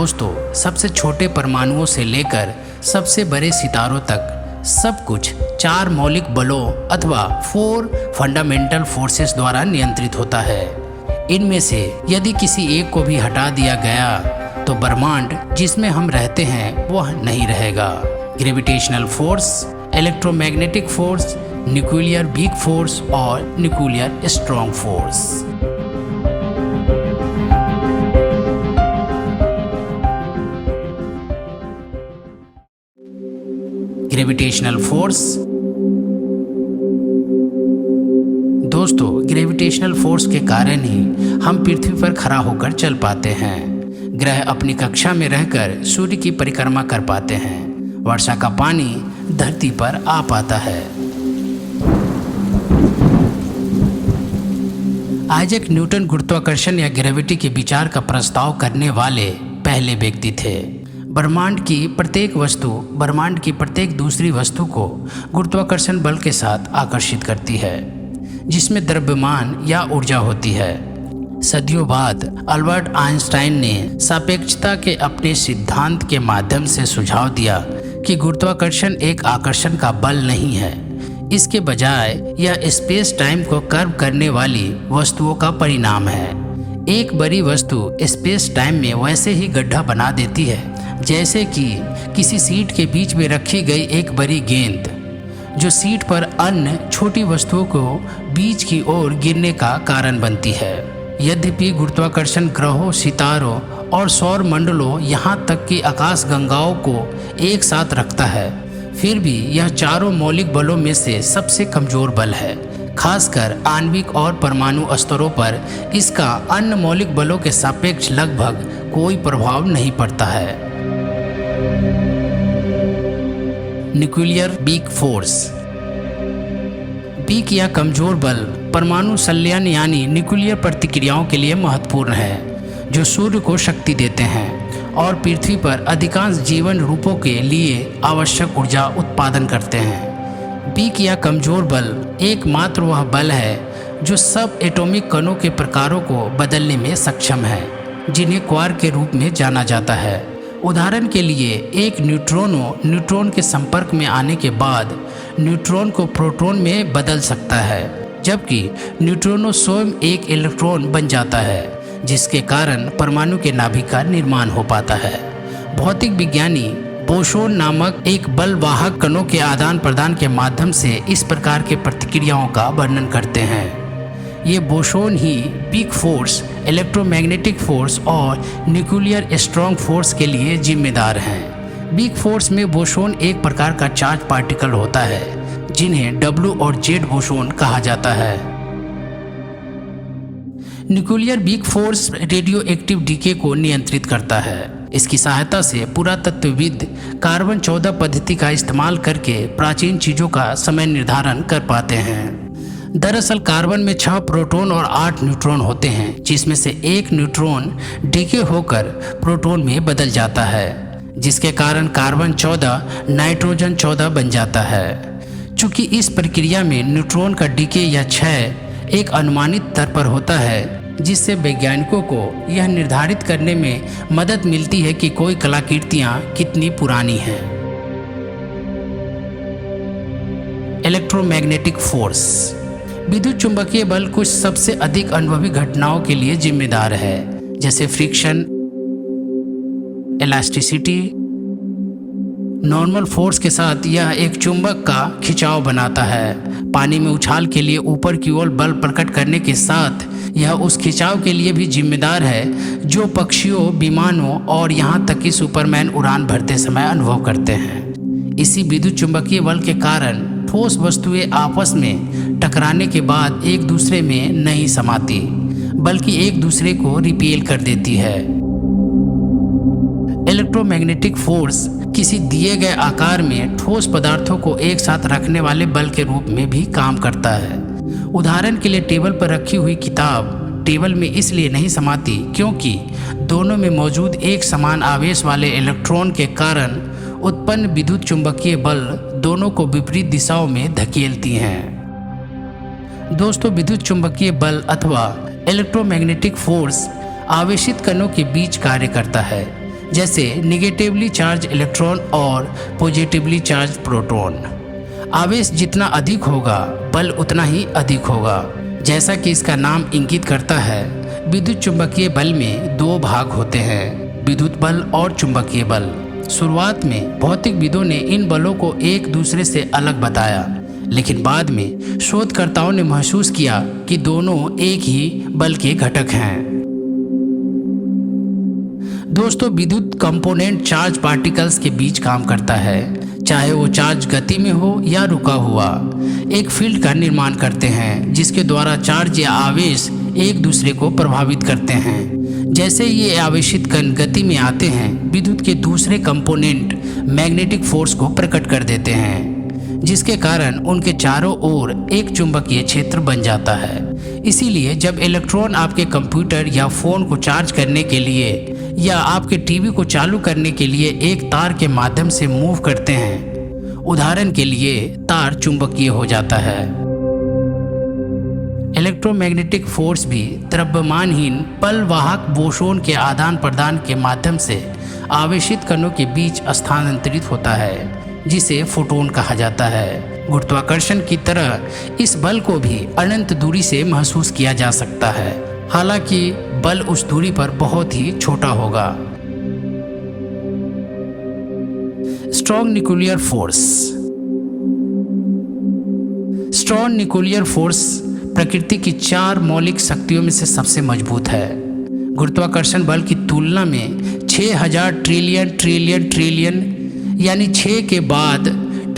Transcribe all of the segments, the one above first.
दोस्तों, सबसे छोटे परमाणुओं से लेकर सबसे बड़े सितारों तक सब कुछ 4 मौलिक बलों अथवा 4 फंडामेंटल फोर्सेस द्वारा नियंत्रित होता है। इनमें से यदि किसी एक को भी हटा दिया गया तो ब्रह्मांड जिसमें हम रहते हैं वह नहीं रहेगा। Gravitational force, electromagnetic force, nuclear weak force और nuclear strong force. Gravitational force. दोस्तों, ग्रेविटेशनल फोर्स के कारण ही हम पृथ्वी पर खड़ा होकर चल पाते हैं। ग्रह अपनी कक्षा में रहकर सूर्य की परिक्रमा कर पाते हैं। वर्षा का पानी धरती पर आ पाता है। आइजैक न्यूटन गुरुत्वाकर्षण या ग्रेविटी के विचार का प्रस्ताव करने वाले पहले व्यक्ति थे। ब्रह्मांड की प्रत्येक दूसरी वस्तु को गुरुत्वाकर्षण बल के साथ आकर्षित करती है, जिसमें द्रव्यमान या ऊर्जा होती है। सदियों बाद अल्बर्ट आइंस्टाइन ने सापेक्षता के अपने सिद्धांत के माध्यम से सुझाव दिया कि गुरुत्वाकर्षण एक आकर्षण का बल नहीं है, इसके बजाय यह स्पेस टाइम को कर्व करने वाली वस्तुओं का परिणाम है। एक बड़ी वस्तु स्पेस टाइम में वैसे ही गड्ढा बना देती है जैसे कि किसी सीट के बीच में रखी गई एक बड़ी गेंद, जो सीट पर अन्य छोटी वस्तुओं को बीच की ओर गिरने का कारण बनती है। यद्यपि गुरुत्वाकर्षण ग्रहों, सितारों और सौर मंडलों यहाँ तक कि आकाश गंगाओं को एक साथ रखता है, फिर भी यह चारों मौलिक बलों में से सबसे कमजोर बल है। खासकर आणविक और परमाणु स्तरों पर इसका अन्य मौलिक बलों के सापेक्ष लगभग कोई प्रभाव नहीं पड़ता है। Nuclear weak force. वीक या कमजोर बल परमाणु संलयन यानी न्यूक्लियर प्रतिक्रियाओं के लिए महत्वपूर्ण है, जो सूर्य को शक्ति देते हैं और पृथ्वी पर अधिकांश जीवन रूपों के लिए आवश्यक ऊर्जा उत्पादन करते हैं। वीक या कमजोर बल एकमात्र वह बल है जो सब एटॉमिक कणों के प्रकारों को बदलने में सक्षम है, जिन्हें क्वार्क के रूप में जाना जाता है। उदाहरण के लिए, एक न्यूट्रॉन के संपर्क में आने के बाद न्यूट्रॉन को प्रोटॉन में बदल सकता है, जबकि न्यूट्रॉन स्वयं एक इलेक्ट्रॉन बन जाता है, जिसके कारण परमाणु के नाभिक का निर्माण हो पाता है। भौतिक विज्ञानी बोसोन नामक एक बल वाहक कणों के आदान प्रदान के माध्यम से इस प्रकार के प्रतिक्रियाओं का वर्णन करते हैं। ये बोसोन ही वीक फोर्स, इलेक्ट्रोमैग्नेटिक फोर्स और न्यूक्लियर स्ट्रॉन्ग फोर्स के लिए जिम्मेदार हैं। वीक फोर्स में बोसोन एक प्रकार का चार्ज पार्टिकल होता है, जिन्हें W और Z बोसोन कहा जाता है। Nuclear weak force radioactive decay को नियंत्रित करता है। इसकी सहायता से पुरातत्वविद कार्बन 14 पद्धति का इस्तेमाल करके प्राचीन चीजों का समय निर्धारण कर पाते हैं। दरअसल कार्बन में 6 प्रोटॉन और 8 न्यूट्रॉन होते हैं, जिसमें से एक न्यूट्रॉन डीके होकर प्रोटॉन में बदल जाता है, जिसके कारण कार्बन 14 नाइट्रोजन 14 बन जाता है। चूंकि इस प्रक्रिया में न्यूट्रॉन का डीके या क्षय एक अनुमानित दर पर होता है, जिससे वैज्ञानिकों को यह निर्धारित करने में मदद मिलती है कि कोई कलाकृतियाँ कितनी पुरानी हैं। Electromagnetic force. विद्युत चुंबकीय बल कुछ सबसे अधिक अनुभवी घटनाओं के लिए जिम्मेदार है, जैसे फ्रिक्शन, इलास्टिसिटी। नॉर्मल फोर्स के साथ यह एक चुंबक का खिंचाव बनाता है। पानी में उछाल के लिए ऊपर की ओर बल प्रकट करने के साथ यह उस खिंचाव के लिए भी जिम्मेदार है जो पक्षियों, विमानों और यहाँ तक कि सुपरमैन उड़ान भरते समय अनुभव करते हैं। इसी विद्युत चुंबकीय बल के कारण ठोस वस्तुएं आपस में टकराने के बाद एक दूसरे में नहीं समाती, बल्कि एक दूसरे को रिपेल कर देती है। इलेक्ट्रोमैग्नेटिक फोर्स किसी दिए गए आकार में ठोस पदार्थों को एक साथ रखने वाले बल के रूप में भी काम करता है। उदाहरण के लिए, टेबल पर रखी हुई किताब टेबल में इसलिए नहीं समाती क्योंकि दोनों में मौजूद एक समान आवेश वाले इलेक्ट्रॉन के कारण उत्पन्न विद्युत चुंबकीय बल दोनों को विपरीत दिशाओं में धकेलती हैं। दोस्तों, विद्युत चुंबकीय बल अथवा इलेक्ट्रोमैग्नेटिक फोर्स आवेशित कणों के बीच कार्य करता है। जैसे निगेटिवली चार्ज इलेक्ट्रॉन और पॉजिटिवली चार्ज प्रोटॉन। आवेश जितना अधिक होगा बल उतना ही अधिक होगा। जैसा कि इसका नाम इंगित करता है, विद्युत चुंबकीय बल में दो भाग होते हैं, विद्युत बल और चुंबकीय बल। शुरुआत में भौतिकविदों ने इन बलों को एक दूसरे से अलग बताया, लेकिन बाद में शोधकर्ताओं ने महसूस किया कि दोनों एक ही बल के घटक हैं। दोस्तों, विद्युत कंपोनेंट चार्ज पार्टिकल्स के बीच काम करता है, चाहे वो चार्ज गति में हो या रुका हुआ। एक फील्ड का निर्माण करते हैं जिसके द्वारा चार्ज या आवेश एक दूसरे को प्रभावित करते हैं। जैसे ये आवेशित कण गति में आते हैं, विद्युत के दूसरे कंपोनेंट मैग्नेटिक फोर्स को प्रकट कर देते हैं, जिसके कारण उनके चारों ओर एक चुंबकीय क्षेत्र बन जाता है। इसीलिए जब इलेक्ट्रॉन आपके कंप्यूटर या फ़ोन को चार्ज करने के लिए या आपके टीवी को चालू करने के लिए एक तार के माध्यम से मूव करते हैं, उदाहरण के लिए तार चुंबकीय हो जाता है। इलेक्ट्रोमैग्नेटिक फोर्स भी द्रव्यमानहीन पलवाहक बोसोन के आदान प्रदान के माध्यम से आवेशित कणों के बीच स्थानांतरित होता है, जिसे फोटोन कहा जाता है। गुरुत्वाकर्षण की तरह इस बल को भी अनंत दूरी से महसूस किया जा सकता है, हालांकि बल उस दूरी पर बहुत ही छोटा होगा। Strong nuclear force. Strong nuclear force प्रकृति की 4 मौलिक शक्तियों में से सबसे मजबूत है। गुरुत्वाकर्षण बल की तुलना में 6000 ट्रिलियन ट्रिलियन ट्रिलियन यानी 6 के बाद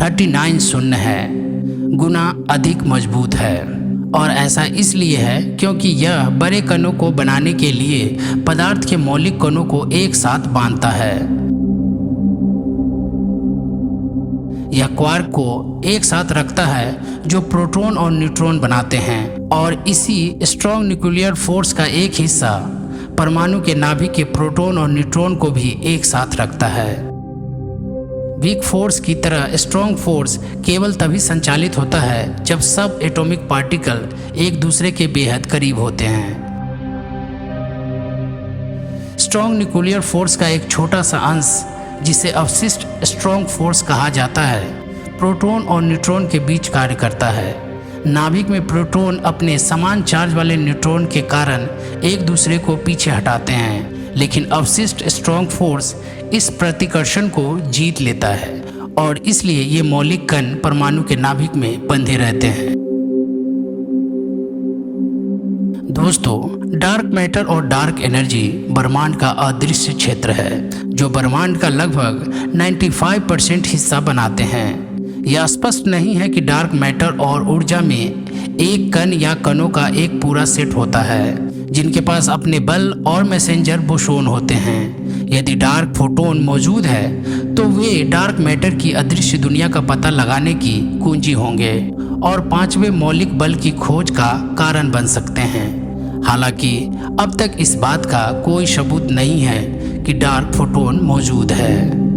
39 शून्य है गुना अधिक मजबूत है। और ऐसा इसलिए है क्योंकि यह बड़े कणों को बनाने के लिए पदार्थ के मौलिक कणों को एक साथ बांधता है। यह क्वार्क को एक साथ रखता है जो प्रोटॉन और न्यूट्रॉन बनाते हैं, और इसी स्ट्रॉन्ग न्यूक्लियर फोर्स का एक हिस्सा परमाणु के नाभिक के प्रोटॉन और न्यूट्रॉन को भी एक साथ रखता है। वीक फोर्स की तरह स्ट्रॉन्ग फोर्स केवल तभी संचालित होता है जब सब एटॉमिक पार्टिकल एक दूसरे के बेहद करीब होते हैं। स्ट्रॉन्ग न्यूक्लियर फोर्स का एक छोटा सा अंश, जिसे अवशिष्ट स्ट्रॉन्ग फोर्स कहा जाता है, प्रोटॉन और न्यूट्रॉन के बीच कार्य करता है। नाभिक में प्रोटॉन अपने समान चार्ज वाले न्यूट्रॉन के कारण एक दूसरे को पीछे हटाते हैं, लेकिन अवशिष्ट स्ट्रॉन्ग फोर्स इस प्रतिकर्षण को जीत लेता है, और इसलिए ये मौलिक कण परमाणु के नाभिक में बंधे रहते हैं। दोस्तों, डार्क मैटर और डार्क एनर्जी ब्रह्मांड का अदृश्य क्षेत्र है, जो ब्रह्मांड का लगभग 95% हिस्सा बनाते हैं। यह स्पष्ट नहीं है कि डार्क मैटर और ऊर्जा में एक कण या कणों का एक पूरा सेट होता है जिनके पास अपने बल और मैसेंजर बोसोन होते हैं। यदि डार्क फोटोन मौजूद है तो वे डार्क मैटर की अदृश्य दुनिया का पता लगाने की कुंजी होंगे और 5वें मौलिक बल की खोज का कारण बन सकते हैं। हालांकि अब तक इस बात का कोई सबूत नहीं है कि डार्क फोटोन मौजूद है।